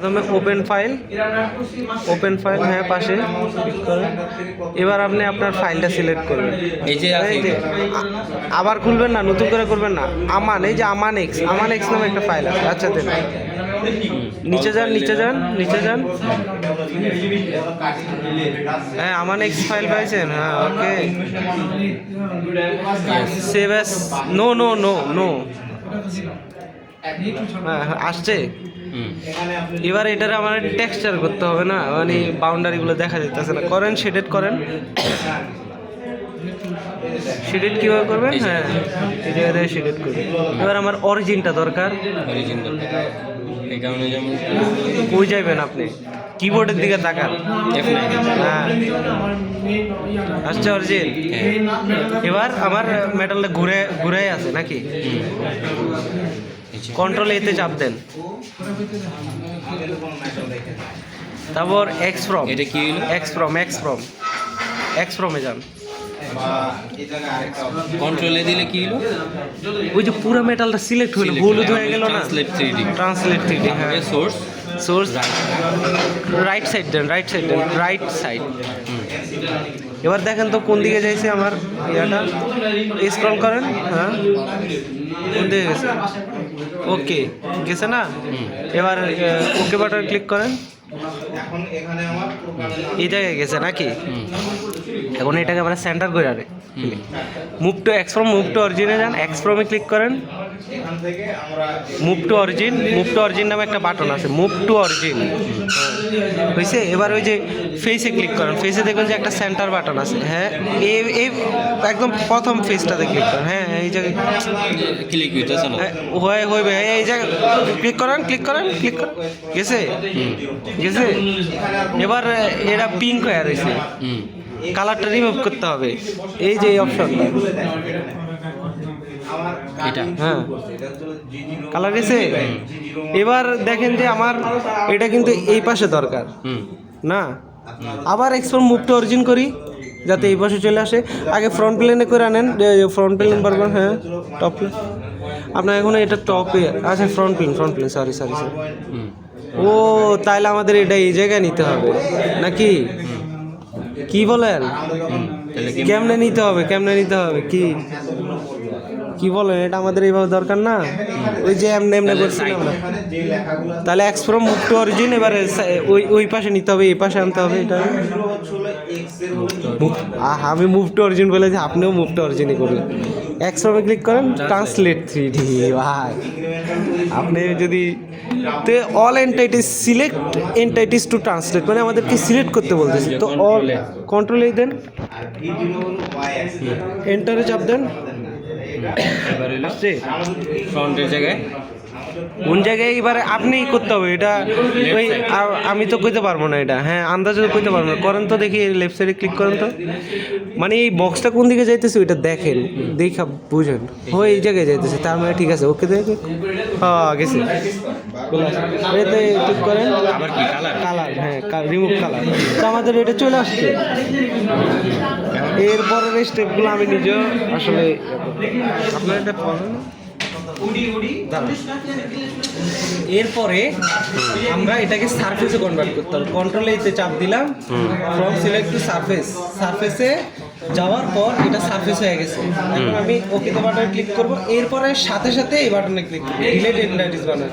প্রথমে open file হ্যাঁ পাশে ক্লিক করেন। এবার আপনি আপনার ফাইলটা সিলেক্ট করবেন। এই যে আবার খুলবেন না, নতুন করে করবেন না। এই যে আমান এক্স নামে একটা ফাইল আছে। আচ্ছা দেন, নিচে যান। হ্যাঁ আমান এক্স ফাইল পাইছেন? হ্যাঁ ওকে, সেভ অ্যাজ নো। হ্যাঁ আসছে। এবার এটার আমার টেক্সচার করতে হবে না, মানে বাউন্ডারিগুলো দেখা যাইতেছে না। করেন শেডেড করেন। শেডেড কীভাবে করবেন? হ্যাঁ এই জায়গা থেকে শেডেড করবেন। এবার আমার অরিজিনটা দরকার। এই কারণে যেমন কই যাইবেন আপনি? কিবোর্ডের দিকে তাকান। হ্যাঁ আসছে অরিজিন। এবার আমার মেটালটা ঘুরে আছে নাকি? কন্ট্রোল এতে চাপ দেন। তারপর এক্স ফ্রম। এটা কি হলো? এক্স ফ্রমে যান। কন্ট্রোলে দিলে কি হলো? ওই যে পুরো মেটালটা সিলেক্ট হলো, হলুদ হয়ে গেল না? Translate 3D। হ্যাঁ সোর্স রাইট সাইড। এবার দেখেন তো কোন দিকে যাইছে আমার ইয়াটা। স্ক্রল করেন। হ্যাঁ কোন দিকে গেছে? ওকে গেছে না? এবার ওকে বাটন ক্লিক করেন। এই জায়গায় গেছে নাকি? এখন এটাকে আমরা সেন্টার করে আরে মুভ টু অরিজিনে যান। এক্স ফ্রমে ক্লিক করেন। মুভ টু অরিজিন নামে একটা বাটন আছে। মুভ টু অরিজিন হয়েছে। এবার ওই যে ফেসে ক্লিক করেন। ফেসে দেখবেন যে একটা সেন্টার বাটন আছে। হ্যাঁ এই একদম প্রথম ফেসটাতে ক্লিক করেন। হ্যাঁ এই জায়গায় ক্লিক হইতেছে না, হইবে। এই জায়গায় ক্লিক করেন। গেছে। এবার এটা পিঙ্ক হয়ে রয়েছে, কালারটা রিমুভ করতে হবে। এই যে অপশনটা, এটা হ্যাঁ কালার গেছে। এবার দেখেন যে আমার এটা কিন্তু এই পাশে দরকার না। আবার এক্সপোর্ট মুভ টু অরিজিন করি যাতে এই পাশে চলে আসে। আগে ফ্রন্ট প্লেনে করে আনেন। ফ্রন্ট প্লেন পারবেন। হ্যাঁ টপ প্লেন আপনার এখন এটা টপে আছে। Front plane sorry. ও তাইলে আমাদের এটা এই জায়গায় নিতে হবে নাকি? কি বলেন? কেমনে নিতে হবে কি বলেন? এটা আমাদের এইভাবে দরকার না। ওই যে এমনি করছিলাম আমরা। তাহলে x from move to origin. এবারে ওই পাশে নিতে হবে, এই পাশে আনতে হবে। এটা আমি মুভ টু অরিজিন বলেছি, আপনিও মুভ টু অরিজিনই করবেন। এক্স ফ্রমে ক্লিক করেন। Translate 3D। ভাই আপনি যদি তো অল এন্টাইটিস টু ট্রান্সলেট, মানে আমাদেরকে সিলেক্ট করতে বলতেছি। তো অল কন্ট্রোল দেন, এন্টারে চাপ দেন। ফ্রন্টের জায়গায় কোন জায়গায় এবারে আপনি করতে হবে এটা। ওই আমি তো কইতে পারবো না এটা। হ্যাঁ আন্দাজে কইতে পারবো না। করেন তো দেখি, লেফট সাইডে ক্লিক করেন তো। মানে এই বক্সটা কোন দিকে যাইতেছে ওইটা দেখেন, দেখা বুঝেন। এই জায়গায় যাইতেছে, তার মানে ঠিক আছে। ওকে দেখে হ্যাঁ গেছে। এতে ক্লিক করেন। আবার কি কালার হ্যাঁ রিমুভ কালার। তো আমাদের এটা চলে আসছে। এরপরের স্টেপগুলো আমি নিজেও আসলে আপনার এটা এরপরে আমরা এটাকে সারফেসে কনভার্ট করতে হবে। কন্ট্রোল এতে চাপ দিলাম। ফ্রম সিলেক্ট টু সারফেসে যাওয়ার পর এটা সারফেস হয়ে গেছে। এখন আমি ওকে বাটনে ক্লিক করব। এরপরে সাথে এই বাটনে ক্লিক করব, ডিলিট এন্টাইটিস বাটন।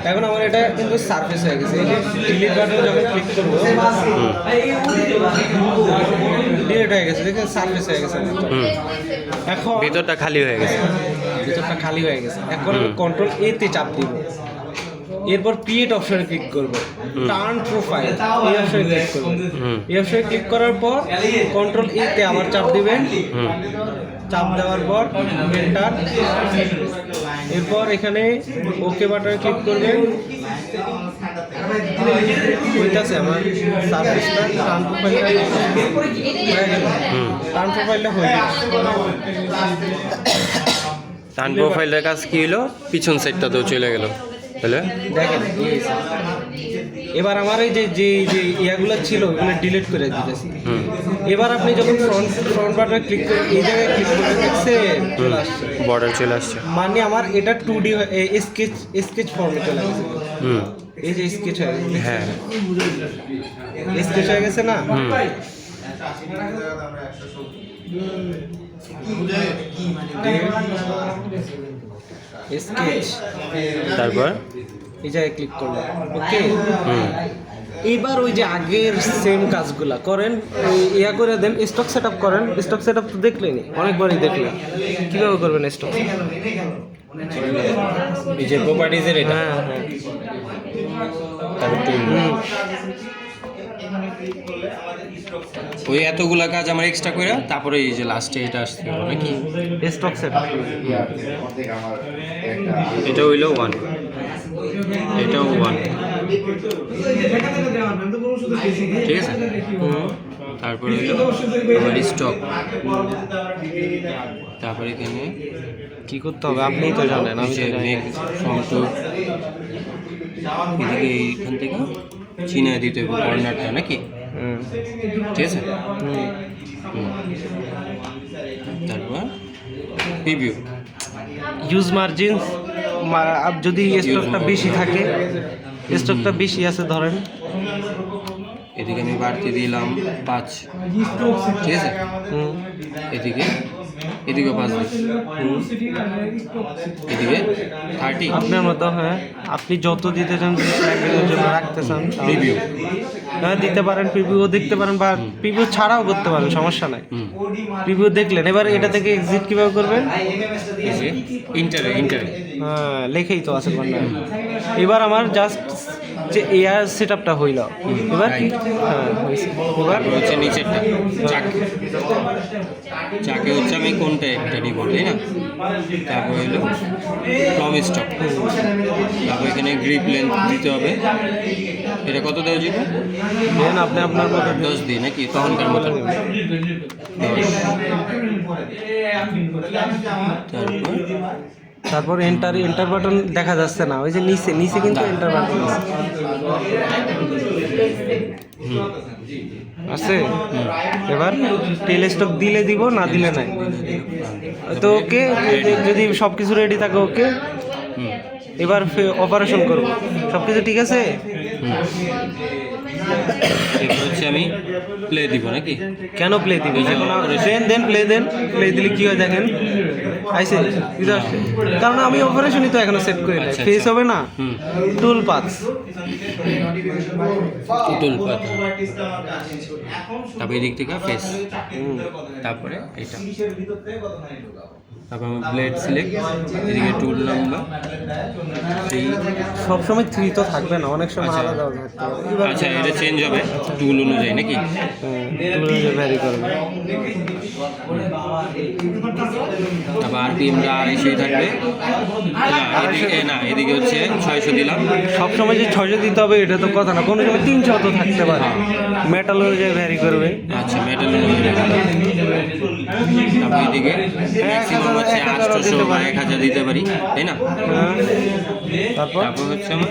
এখন আমার এটা কিন্তু সারফেস হয়ে গেছে। এই যে ডিলিট বাটনে যখন ক্লিক করব ডিলিট হয়ে গেছে। দেখেন সারফেস হয়ে গেছে। এখন ভিতরটা খালি হয়ে গেছে। এখন আমি কন্ট্রোল এতে চাপ দিব। এরপর ক্রিয়েট অপশনে ক্লিক করব। টার্ন প্রোফাইল এই অপশনে ক্লিক করব। এই অপশনে ক্লিক করার পর কন্ট্রোল এতে আবার চাপ দিবেন। চাপ দেওয়ার পর এন্টার। এরপর এখানে ওকে বাটনে ক্লিক করবেন। হইতাছে আমার সারফেসটা। টার্ন প্রোফাইলটা হয়ে গেছে। টার্ন প্রোফাইলের কাজ কি হলো? পিছন সাইডটাতেও চলে গেল। তাহলে দেখেন এবার আমার এই যে ইয়াগুলো ছিল ওগুলো ডিলিট করে দিতেছি। এবার আপনি যখন ফ্রন্ট বাটনে ক্লিক করবেন, এই জায়গায় ক্লিক করবেন, দেখছেন চলে আসছে, বর্ডার চলে আসছে। মানে আমার এটা 2D স্কেচ ফর্মে চলে আসছে। এই যে স্কেচ হয়ে গেছে, হ্যাঁ স্কেচ হয়ে গেছে না? হুম স্কেচ, তারপর এই জায়গায় ক্লিক করলাম, ওকে। হুম এবার ওই যে আগের সেম কাজগুলা করেন, ওই ইয়া করে দেন, স্টক সেট আপ করেন। স্টক সেট আপ তো দেখলেনি, অনেকবারই দেখলেন। কীভাবে করবেন স্টক? এই যে প্রপার্টিজের এটা হ্যাঁ হ্যাঁ, তারপর tool। ওই এতগুলা কাজ আমার এক্সট্রা করে তারপরে এই যে লাস্টে এটা আসছে নাকি স্টক সেট আপ। এটা হইলো 1, এটাও 1, ঠিক আছে। তারপরে হইলো আমার স্টক, তারপরে এখানে কি করতে হবে আপনিই তো জানেন, আমি তো জানি মেক না। ফ্রম টু, এদিকে এইখান থেকে চিনায় দিতে হবে কর্নারটা নাকি, হুম, ঠিক আছে। হুম। হুম। তারপর প্রিভিউ, ইউজ মার্জিন, যদি স্টকটা বেশি থাকে, স্টকটা বেশি আছে ধরেন, এদিকে আমি বাড়তি দিলাম 5, ঠিক আছে। হুম, এদিকে এদিকে 5 দিই, এদিকে 30 আপনার মতো। হ্যাঁ, আপনি যত দিতে চান, প্যাকেজের জন্য রাখতে চান, প্রিভিউ। হ্যাঁ দিতে পারেন, প্রিভিউ দেখতে পারেন, বা প্রিভিউ ছাড়াও করতে পারেন, সমস্যা নাই। প্রিভিউ দেখলেন, এবার এটা থেকে এক্সিট কিভাবে করবেন? ইন্টারে হ্যাঁ, লেখেই তো আছে কর্নারে। এবার আমার জাস্ট যে এয়ার সেট আপটা হইল, এবার কি? হ্যাঁ হয়েছে। এবার হচ্ছে নিচেরটা চাকে হচ্ছে আমি কোনটা একটা নিব, তাই না। তারপর হলো ফ্রম স্টক, তারপর এখানে গ্রিপ লেন্থ দিতে হবে। এটা কত দেওয়া যাবে? দেন আপনি আপনার মতো 10 দিই নাকি তখনকার মতো। তারপর এন্টার বাটন দেখা যাচ্ছে না, ওই যে নিচে নিচে কিন্তু এন্টার বাটন আছে। এবার টেল স্টক দিলে দিব, না দিলে নাই। তো ওকে, যদি সব কিছু রেডি থাকে ওকে, এবার অপারেশন করব। সব কিছু ঠিক আছে? এবার হচ্ছে আমি প্লে দিব নাকি। কেন প্লে দিবেন? এখন দেন প্লে দেন, প্লে দিলে কি হয় দেখেন, আইসে কিছু আসছে। কারণ আমি অপারেশনই তো এখনো সেট করি না, আচ্ছা, ফেস আচ্ছা। হবে না, টুল পাথস। টুল পাতা, তারপর এদিক থেকে ফেস, তারপরে এটা, তারপর আমি ব্লেড সিলেক্ট, এদিকে টুল নাম্বার 3। সবসময় 3 তো থাকবে না, অনেক সময় আচ্ছা। আলাদা থাকতে পারে। এবার আচ্ছা, এটা চেঞ্জ হবে টুল অনুযায়ী নাকি। টুল ভ্যারি করবে। তারপর আরপিএমটা 250 থাকবে। না এদিকে হচ্ছে 600 দিলাম। সবসময় যে 600 দিতে হবে এটা তো কথা না, কোনো সময় 300 তো থাকতে পারে, মেটাল অনুযায়ী ভ্যারি করবে। আচ্ছা, মেটাল অনুযায়ী। তারপর এদিকে ম্যাক্সিমাম হচ্ছে 800 বা 1000 দিতে পারি, তাই না। তারপর তারপর হচ্ছে আমার